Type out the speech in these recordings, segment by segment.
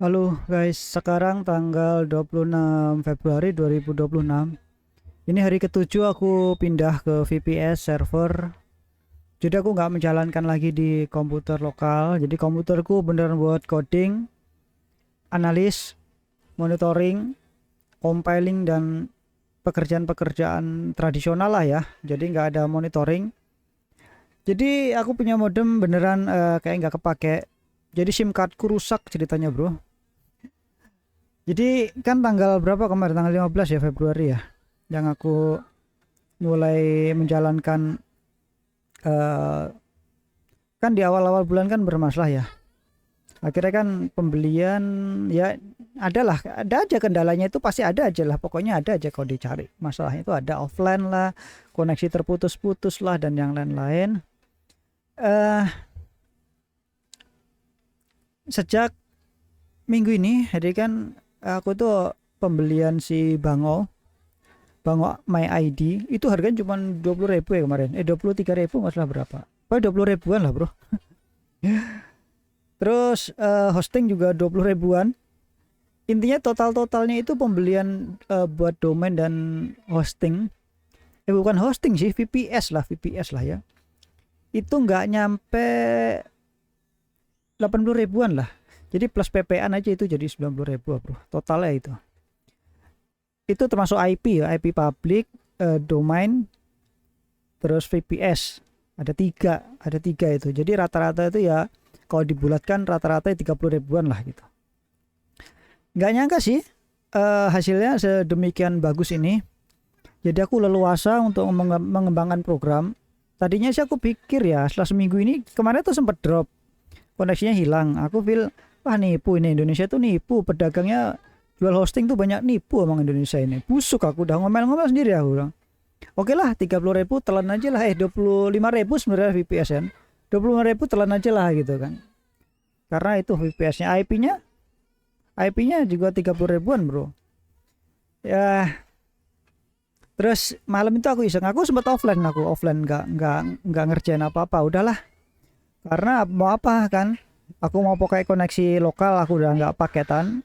Halo guys, sekarang tanggal 26 Februari 2026. Ini hari ketujuh aku pindah ke VPS server. Jadi aku nggak menjalankan lagi di komputer lokal. Jadi komputerku beneran buat coding, analis, monitoring, compiling dan pekerjaan-pekerjaan tradisional lah ya. Jadi nggak ada monitoring. Jadi aku punya modem beneran kayak nggak kepake. Jadi SIM cardku rusak ceritanya bro. Jadi kan tanggal berapa kemarin, tanggal 15 ya Februari ya, yang aku mulai menjalankan eh, kan di awal-awal bulan kan bermasalah ya. Akhirnya kan pembelian ya ada aja kendalanya, itu pasti ada aja lah, pokoknya ada aja kalau dicari. Masalahnya itu ada offline lah, koneksi terputus-putus lah dan yang lain-lain. eh Sejak minggu ini, jadi kan aku tuh pembelian si Bango My ID itu harganya cuma 20.000 ya kemarin. 23.000 nggak salah berapa. Pokoknya 20 ribuan lah bro. Terus hosting juga 20 ribuan. Intinya totalnya itu pembelian buat domain dan hosting. Bukan hosting sih, VPS lah ya. Itu nggak nyampe 80 ribuan lah. Jadi plus PPN aja itu jadi 90 ribu bro. Totalnya itu. Itu termasuk IP ya, IP public, domain, terus VPS. Ada tiga itu. Jadi rata-rata itu ya kalau dibulatkan rata-rata 30 ribuan lah gitu. Nggak nyangka sih hasilnya sedemikian bagus ini. Jadi aku leluasa untuk mengembangkan program. Tadinya sih aku pikir ya setelah seminggu ini, kemarin tuh sempat drop, koneksinya hilang. Aku feel wah nipu ini, Indonesia tuh nipu, pedagangnya jual hosting tuh banyak nipu emang Indonesia ini. Busuk, aku udah ngomel-ngomel sendiri aku bilang. Oke lah 30 ribu telan aja lah, 25 ribu sebenarnya VPS kan, 25 ribu telan aja lah gitu kan, karena itu VPS nya IP nya juga 30 ribuan bro ya. Terus malam itu aku iseng, aku sempat offline nggak ngerjain apa-apa, udahlah, karena mau apa kan, aku mau pakai koneksi lokal, aku udah nggak paketan.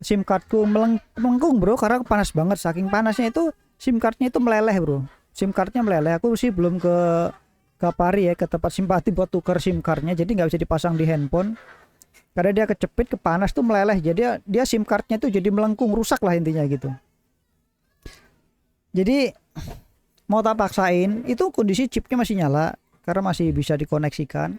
SIM cardku melengkung bro, karena panas banget, saking panasnya itu SIM cardnya itu meleleh bro, SIM cardnya meleleh. Aku sih belum ke Kapari ya, ke tempat simpati buat tukar SIM cardnya, jadi nggak bisa dipasang di handphone karena dia kecepit, kepanas tuh meleleh, jadi dia SIM cardnya tuh jadi melengkung, rusak lah intinya gitu. Jadi mau tak paksain, itu kondisi chipnya masih nyala karena masih bisa dikoneksikan,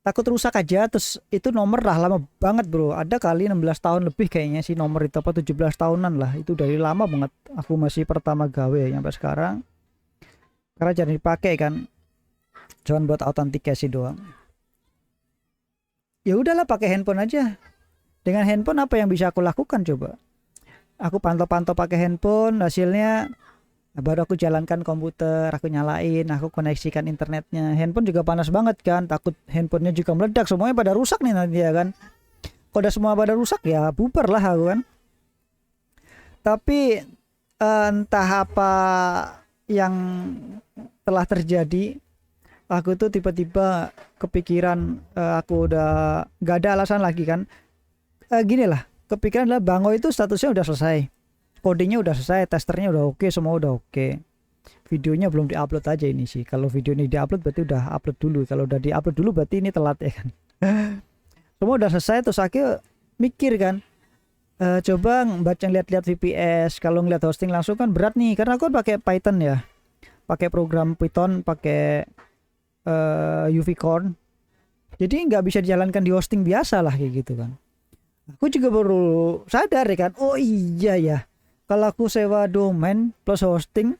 takut rusak aja. Terus itu nomor lah lama banget bro, ada kali 16 tahun lebih kayaknya sih nomor itu, apa 17 tahunan lah, itu dari lama banget. Aku masih pertama gawe sampai sekarang, karena jarang dipakai kan, cuman buat autentikasi doang. Ya udahlah pakai handphone aja. Dengan handphone apa yang bisa aku lakukan coba? Aku pantau-pantau pakai handphone, hasilnya baru aku jalankan komputer, aku nyalain, aku koneksikan internetnya. Handphone juga panas banget kan, takut handphonenya juga meledak, semuanya pada rusak nih nanti ya kan. Kalau udah semua pada rusak ya bubar lah aku kan. Tapi entah apa yang telah terjadi, aku tuh tiba-tiba kepikiran, aku udah gak ada alasan lagi kan. Gini lah, kepikiran adalah Bango itu statusnya udah selesai, codingnya udah selesai, testernya udah oke, semua udah oke. Videonya belum diupload aja ini sih. Kalau video ini diupload berarti udah upload dulu, kalau udah diupload dulu berarti ini telat ya kan. Semua udah selesai, terus aku mikir kan, coba baca lihat-lihat VPS. Kalau ngeliat hosting langsung kan berat nih, karena aku pakai Python ya, pakai program Python, pakai UV-Corn, jadi nggak bisa dijalankan di hosting biasa lah kayak gitu kan. Aku juga baru sadar ya kan, oh iya ya, kalau aku sewa domain plus hosting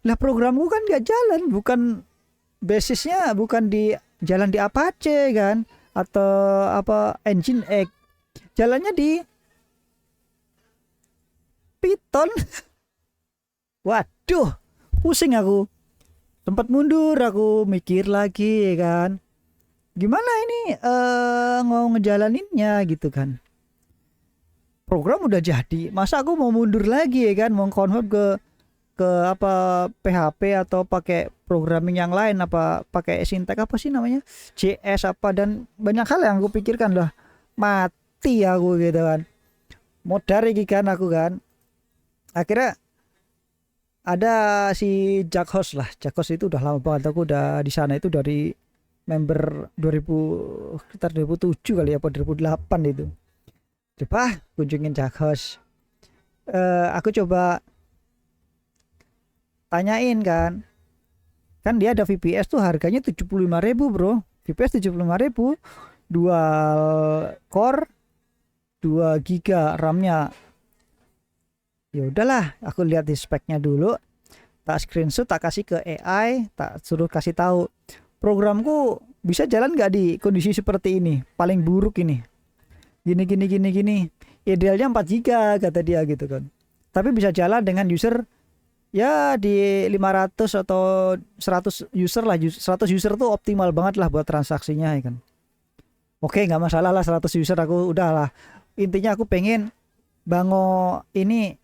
lah, programku kan nggak jalan, bukan basisnya bukan di jalan di Apache kan, atau apa Nginx, jalannya di Python. Waduh, pusing aku, sempat mundur, aku mikir lagi ya kan, gimana ini mau ngejalaninnya gitu kan. Program udah jadi, masa aku mau mundur lagi ya kan, mau convert ke apa, PHP atau pakai programming yang lain, apa pakai syntax apa sih namanya, JS apa, dan banyak hal yang aku pikirkan lah, mati mati aku gitu kan. Modar iki kan aku kan. Akhirnya ada si Jack Host lah. Jack Host itu udah lama banget, aku udah di sana itu dari member 2000 sekitar 2007 kali ya, apa 2008 itu. Coba kunjungin Jack Host. Aku coba tanyain kan. Kan dia ada VPS tuh harganya 75.000 bro. VPS 75.000, dual core 2 giga RAM-nya. Ya udahlah, aku lihat di speknya dulu, tak screenshot, tak kasih ke AI, tak suruh kasih tahu programku bisa jalan nggak di kondisi seperti ini, paling buruk ini, gini, idealnya 4 giga kata dia gitu kan, tapi bisa jalan dengan user ya di 500 atau 100 user lah. 100 user tuh optimal banget lah buat transaksinya ya kan. Oke, nggak masalah lah 100 user, aku udah lah, intinya aku pengen Bango ini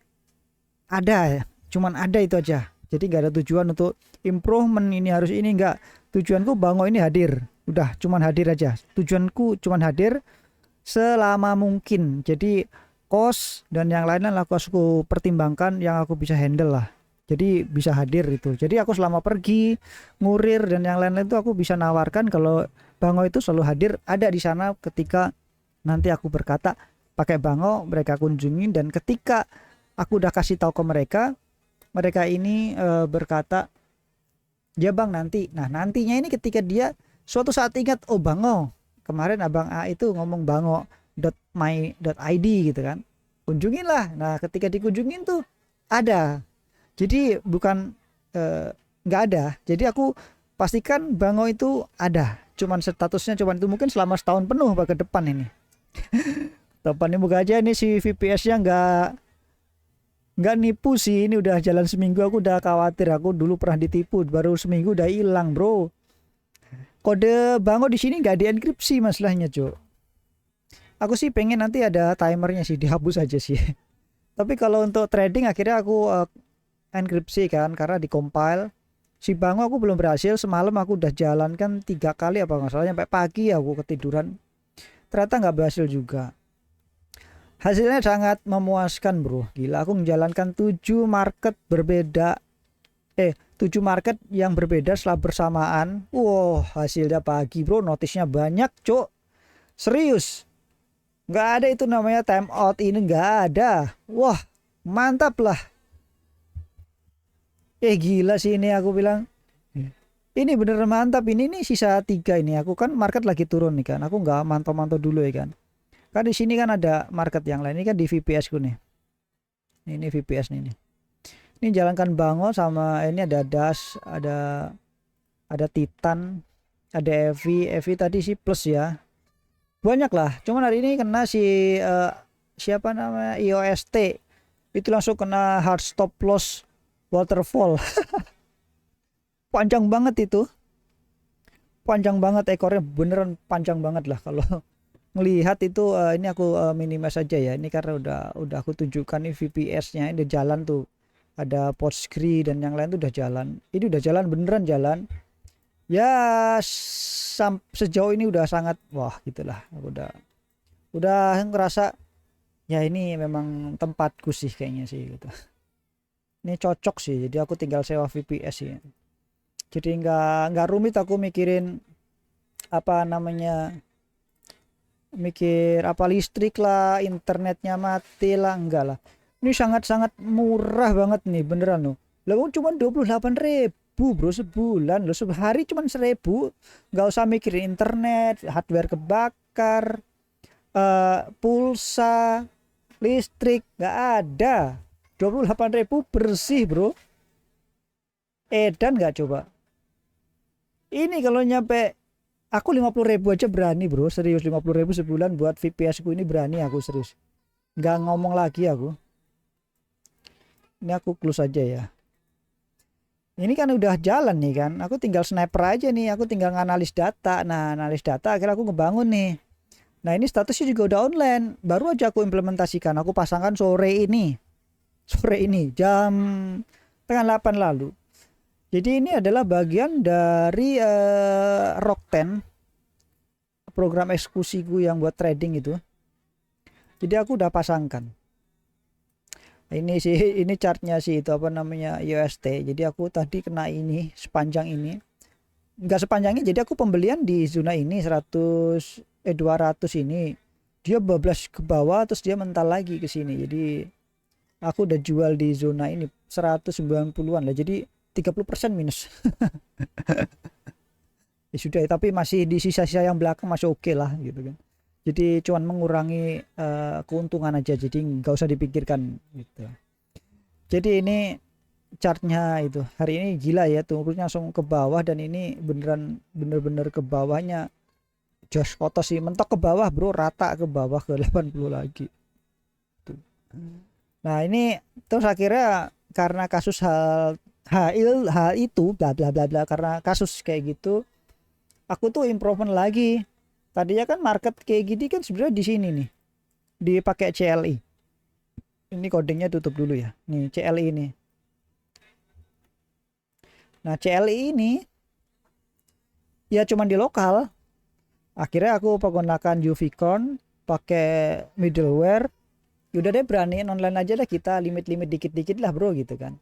ada ya, cuman ada itu aja. Jadi nggak ada tujuan untuk improvement ini harus ini, nggak. Tujuanku Bango ini hadir, udah cuman hadir aja. Tujuanku cuman hadir selama mungkin. Jadi cost dan yang lainnya lah aku pertimbangkan yang aku bisa handle lah. Jadi bisa hadir itu. Jadi aku selama pergi ngurir dan yang lain-lain itu aku bisa nawarkan kalau Bango itu selalu hadir, ada di sana ketika nanti aku berkata pakai Bango, mereka kunjungi, dan ketika aku udah kasih tahu ke mereka, mereka ini berkata, ya bang nanti. Nah nantinya ini ketika dia suatu saat ingat, oh Bango, kemarin abang A itu ngomong bango.my.id gitu kan, kunjungin lah. Nah ketika dikunjungin tuh ada. Jadi bukan nggak ada. Jadi aku pastikan Bango itu ada. Cuman statusnya cuman itu mungkin selama setahun penuh ke depan ini. Depannya moga aja ini si VPS-nya nggak nipu sih. Ini udah jalan seminggu, aku udah khawatir. Aku dulu pernah ditipu, baru seminggu udah hilang bro. Kode Bango di sini nggak dienkripsi masalahnya Cok. Aku sih pengen nanti ada timernya sih, dihapus aja sih. Tapi kalau untuk trading akhirnya aku enkripsi kan, karena di-compile. Si Bango aku belum berhasil, semalam aku udah jalankan 3 kali apa nggak salah, sampai pagi aku ketiduran. Ternyata nggak berhasil juga. Hasilnya sangat memuaskan bro, gila, aku menjalankan 7 market berbeda, 7 market yang berbeda setelah bersamaan. Wow, hasilnya pagi bro, notisnya banyak Cok, serius, nggak ada itu namanya time out, ini nggak ada. Wah mantap lah, gila sih ini, aku bilang ini bener mantap. Ini nih sisa 3 ini, aku kan market lagi turun nih kan, aku nggak mantau-mantau dulu ya kan. Kan di sini kan ada market yang lain, ini kan di VPS ku nih. Ini VPS nih. Ini jalankan Bango sama ini ada Das, ada Titan, ada Evi tadi sih plus ya. Banyak lah. Cuman hari ini kena si siapa namanya IOST. Itu langsung kena hard stop loss waterfall. Panjang banget itu. Panjang banget ekornya, beneran panjang banget lah kalau ngelihat itu. Ini aku minimize saja ya. Ini karena udah aku tunjukkan nih VPS-nya ini jalan tuh. Ada Postgre dan yang lain tuh udah jalan. Ini udah jalan, beneran jalan. Ya sejauh ini udah sangat wah gitulah. Aku udah ngerasa ya ini memang tempatku sih kayaknya sih gitu. Ini cocok sih. Jadi aku tinggal sewa VPS sih. Jadi nggak rumit aku mikirin apa namanya, mikir apa listrik lah, internetnya mati lah, enggak lah. Ini sangat-sangat murah banget nih beneran loh. Lah cuma 28.000 bro sebulan loh, sehari cuma 1.000, nggak usah mikirin internet, hardware kebakar, pulsa, listrik nggak ada. 28.000 bersih bro. Edan nggak coba? Ini kalau nyampe aku 50.000 aja berani bro, serius. 50.000 sebulan buat VPS ku ini berani aku, serius. Nggak ngomong lagi aku. Ini aku close aja ya. Ini kan udah jalan nih kan, aku tinggal sniper aja nih, aku tinggal nganalis data. Nah analis data akhirnya aku ngebangun nih. Nah ini statusnya juga udah online, baru aja aku implementasikan, aku pasangkan sore ini jam setengah 8 lalu. Jadi ini adalah bagian dari Rock 10, program eksekusiku yang buat trading itu. Jadi aku udah pasangkan. Ini sih, ini chartnya sih itu apa namanya UST. Jadi aku tadi kena ini sepanjang ini. Enggak sepanjangnya, jadi aku pembelian di zona ini 200 ini. Dia bablas ke bawah terus dia mental lagi ke sini. Jadi aku udah jual di zona ini 190-an lah. Jadi 30% minus. Ya sudah, tapi masih di sisa-sisa yang belakang masih oke lah gitu kan. Jadi cuman mengurangi keuntungan aja, jadi nggak usah dipikirkan gitu. Jadi ini chartnya itu hari ini gila ya, turunnya langsung ke bawah, dan ini bener-bener ke bawahnya jos kotos sih, mentok ke bawah bro, rata ke bawah ke 80 lagi tuh. Nah ini terus akhirnya karena kasus hal itu bla bla bla bla, karena kasus kayak gitu aku tuh improvement lagi. Tadinya kan market kayak gini kan sebenarnya di sini nih, dipakai CLI. Ini codingnya tutup dulu ya. Nih CLI ini. Nah CLI ini ya cuman di lokal. Akhirnya aku menggunakan UVCon, pakai middleware. Udah deh, beraniin online aja deh, kita limit-limit dikit-dikit lah bro gitu kan.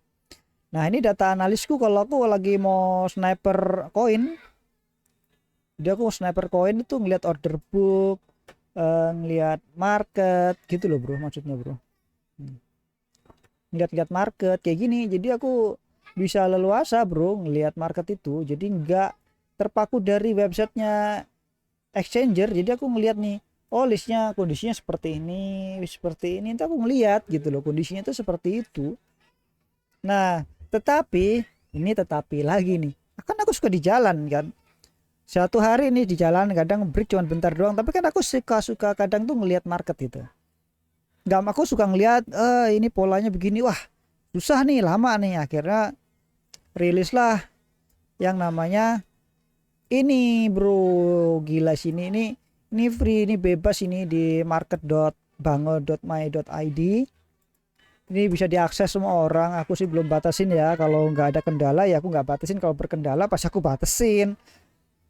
Nah ini data analisku kalau aku lagi mau sniper koin. Jadi aku sniper koin itu ngeliat order book, ngeliat market gitu loh bro, maksudnya bro. Ngeliat-ngeliat market kayak gini, jadi aku bisa leluasa bro ngeliat market itu. Jadi nggak terpaku dari websitenya exchanger. Jadi aku ngeliat nih, oh listnya kondisinya seperti ini, itu aku ngeliat gitu loh, kondisinya itu seperti itu. Nah tetapi lagi nih, kan aku suka di jalan kan. Satu hari nih di jalan kadang break cuman bentar doang, tapi kan aku suka kadang tuh ngelihat market itu. Nggak, aku suka ngelihat ini polanya begini, wah susah nih, lama nih. Akhirnya rilis lah yang namanya ini bro, gila sini, ini free, ini bebas, ini di market.bango.my.id. Ini bisa diakses semua orang. Aku sih belum batasin ya, kalau nggak ada kendala ya aku nggak batasin, kalau berkendala pas aku batasin.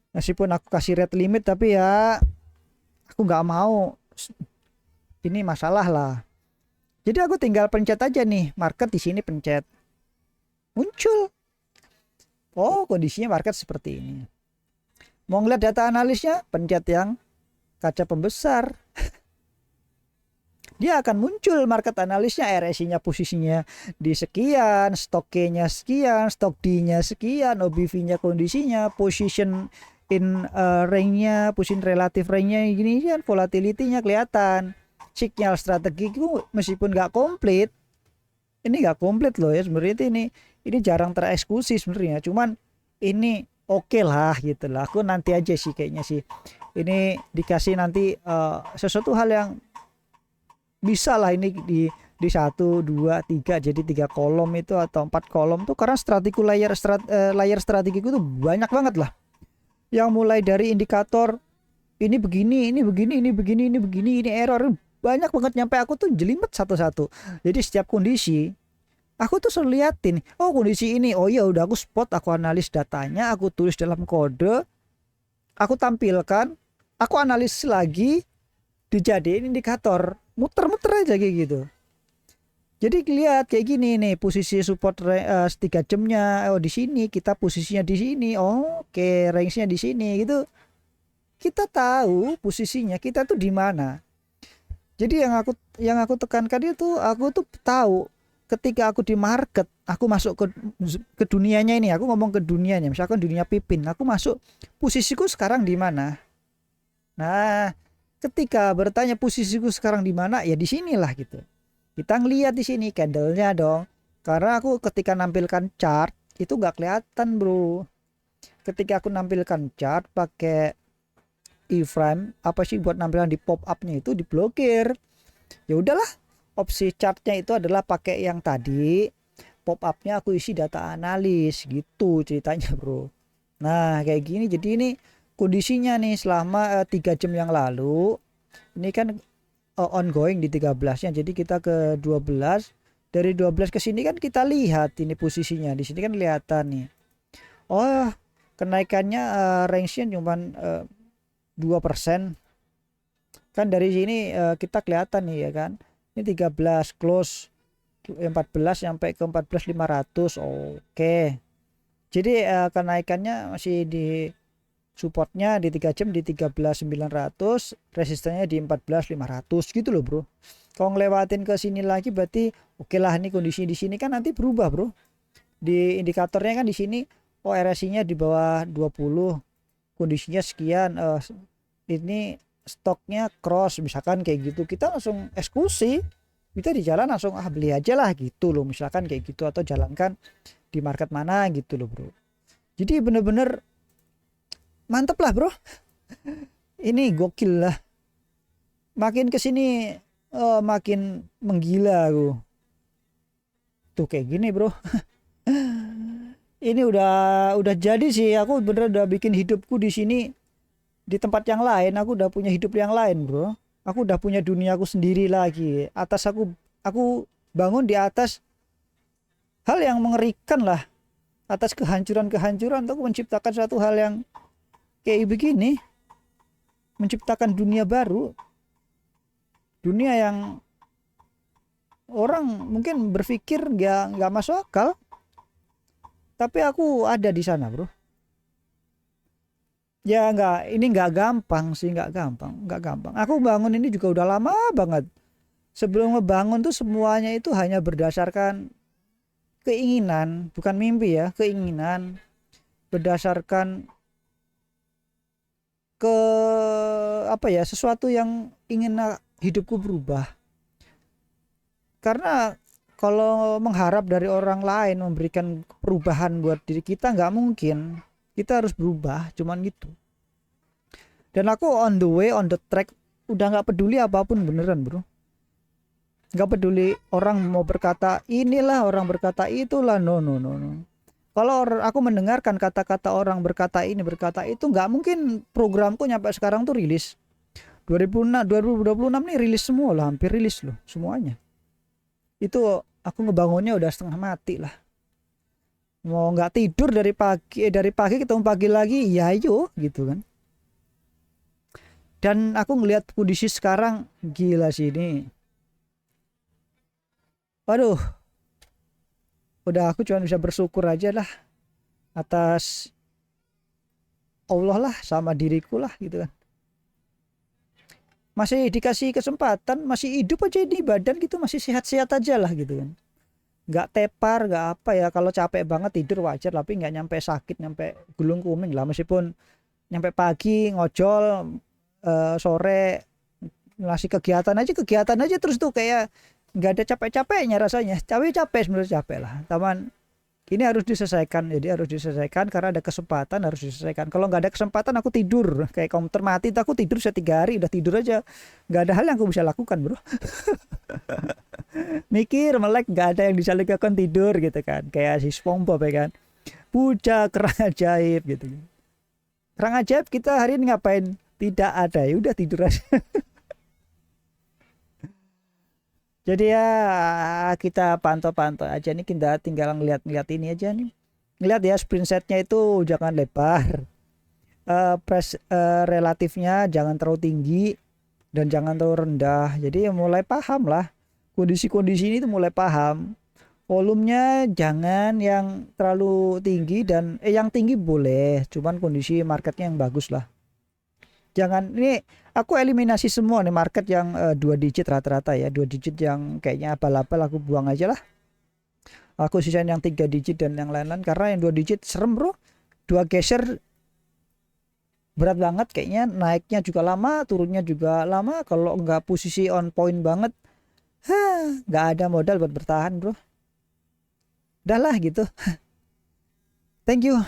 Meskipun aku kasih rate limit, tapi ya aku nggak mau, ini masalah lah. Jadi aku tinggal pencet aja nih market, di sini pencet, muncul, oh kondisinya market seperti ini. Mau ngeliat data analisnya, pencet yang kaca pembesar. Dia akan muncul market analisnya, RSI-nya posisinya di sekian, stok K-nya sekian, stok D-nya sekian, OBV-nya kondisinya, position in range-nya, position relative range-nya gini kan, volatility-nya kelihatan. Signal strategi itu meskipun nggak komplit, ini nggak komplit loh ya sebenarnya, ini jarang tereksekusi sebenarnya, cuman ini oke lah gitu lah. Aku nanti aja sih kayaknya sih ini dikasih nanti sesuatu hal yang bisa lah ini di 1, 2, 3, jadi 3 kolom itu atau 4 kolom tuh, karena strategi layar strategi itu banyak banget lah, yang mulai dari indikator ini begini, ini begini, ini begini, ini begini, ini error, banyak banget, nyampe aku tuh jelimet satu-satu. Jadi setiap kondisi aku tuh selalu liatin, oh kondisi ini, oh ya udah aku spot, aku analis datanya, aku tulis dalam kode, aku tampilkan, aku analis lagi, dijadiin indikator, muter-muter aja kayak gitu. Jadi lihat kayak gini nih, posisi support 3 jamnya, oh di sini kita posisinya di sini, oh oke, range-nya di sini gitu. Kita tahu posisinya kita tuh di mana. Jadi yang aku tekankan itu, aku tuh tahu ketika aku di market, aku masuk ke dunianya ini, aku ngomong ke dunianya, misalkan dunia Pipin, aku masuk, posisiku sekarang di mana. Nah, ketika bertanya posisiku sekarang di mana, ya di sinilah gitu. Kita ngelihat di sini candlenya dong. Karena aku ketika nampilkan chart itu nggak kelihatan bro. Ketika aku nampilkan chart pakai iframe, apa sih buat nampilan di pop up-nya itu diblokir. Ya udahlah, opsi chartnya itu adalah pakai yang tadi, pop up-nya aku isi data analis gitu ceritanya bro. Nah kayak gini, jadi ini kondisinya nih selama 3 jam yang lalu. Ini kan ongoing di 13-nya, jadi kita ke 12, dari 12 ke sini kan kita lihat ini posisinya di sini kan kelihatan nih, oh kenaikannya range-nya cuma 2%, Kan dari sini kita kelihatan nih ya kan. Ini 13 close 14 sampai ke 14.500. Oke. Jadi kenaikannya masih di supportnya di 3 jam di 13.900, resistennya di 14.500 gitu loh, Bro. Kalau ngelewatin ke sini lagi berarti oke lah, ini kondisi di sini kan nanti berubah, Bro. Di indikatornya kan di sini RSI-nya di bawah 20, kondisinya sekian, ini stoknya cross misalkan kayak gitu, kita langsung eksekusi, kita di jalan langsung beli aja lah gitu loh, misalkan kayak gitu, atau jalankan di market mana gitu loh, Bro. Jadi bener-bener mantep lah, Bro. Ini gokil lah, makin kesini makin menggila aku tuh kayak gini, Bro. Ini udah jadi sih, aku bener udah bikin hidupku di sini, di tempat yang lain aku udah punya hidup yang lain, Bro. Aku udah punya duniaku sendiri lagi. Aku bangun di atas hal yang mengerikan lah, atas kehancuran-kehancuran. Aku menciptakan suatu hal yang kayak begini, menciptakan dunia baru, dunia yang orang mungkin berpikir nggak masuk akal, tapi aku ada di sana, Bro. Ya ini nggak gampang sih, nggak gampang. Aku bangun ini juga udah lama banget. Sebelum ngebangun tuh semuanya itu hanya berdasarkan keinginan, bukan mimpi ya, keinginan, berdasarkan ke sesuatu yang ingin hidupku berubah. Karena kalau mengharap dari orang lain memberikan perubahan buat diri kita, nggak mungkin. Kita harus berubah, cuman gitu. Dan aku on the way, on the track, udah nggak peduli apapun beneran, Bro. Nggak peduli orang mau berkata inilah, orang berkata itulah, no. Kalau aku mendengarkan kata-kata orang berkata ini, berkata itu, nggak mungkin programku nyampe sekarang tuh rilis. 2026 nih rilis semua lah, hampir rilis loh semuanya. Itu aku ngebangunnya udah setengah mati lah. Mau nggak tidur dari pagi ketemu pagi lagi, ya ayo gitu kan. Dan aku ngelihat kondisi sekarang gila sih ini. Waduh, udah aku cuma bisa bersyukur aja lah atas Allah lah sama diriku lah gitu kan. Masih dikasih kesempatan, masih hidup aja di badan gitu, masih sehat-sehat aja lah gitu kan. Nggak tepar, nggak apa ya, kalau capek banget tidur wajar, tapi nggak nyampe sakit, nyampe gulung kuming lah. Meskipun nyampe pagi ngojol, sore ngasih kegiatan aja terus tuh kayak nggak ada capek-capeknya rasanya. Capek sebenarnya, capek lah teman. Ini harus diselesaikan, jadi harus diselesaikan karena ada kesempatan, harus diselesaikan. Kalau nggak ada kesempatan aku tidur kayak komputer mati, aku tidur 3 hari udah tidur aja, nggak ada hal yang aku bisa lakukan, Bro. Mikir melek, nggak ada yang bisa lakukan, tidur gitu kan, kayak si SpongeBob ya kan, puja kerang ajaib gitu. Kerang ajaib kita hari ini ngapain? Tidak ada, ya udah tidur aja. Jadi ya kita pantau-pantau aja nih, kita tinggal ngeliat ini aja nih. Ngeliat ya sprint setnya itu jangan lebar, press relatifnya jangan terlalu tinggi dan jangan terlalu rendah. Jadi mulai paham lah kondisi-kondisi ini tuh, mulai paham. Volumenya jangan yang terlalu tinggi dan yang tinggi boleh, cuman kondisi marketnya yang bagus lah. Jangan, ini aku eliminasi semua nih market yang 2 digit rata-rata ya, 2 digit yang kayaknya abal-abal aku buang aja lah. Aku sisain yang 3 digit dan yang lain-lain, karena yang 2 digit serem, Bro. 2 geser berat banget kayaknya, naiknya juga lama, turunnya juga lama. Kalau nggak posisi on point banget, nggak ada modal buat bertahan, Bro. Udah lah gitu. Thank you.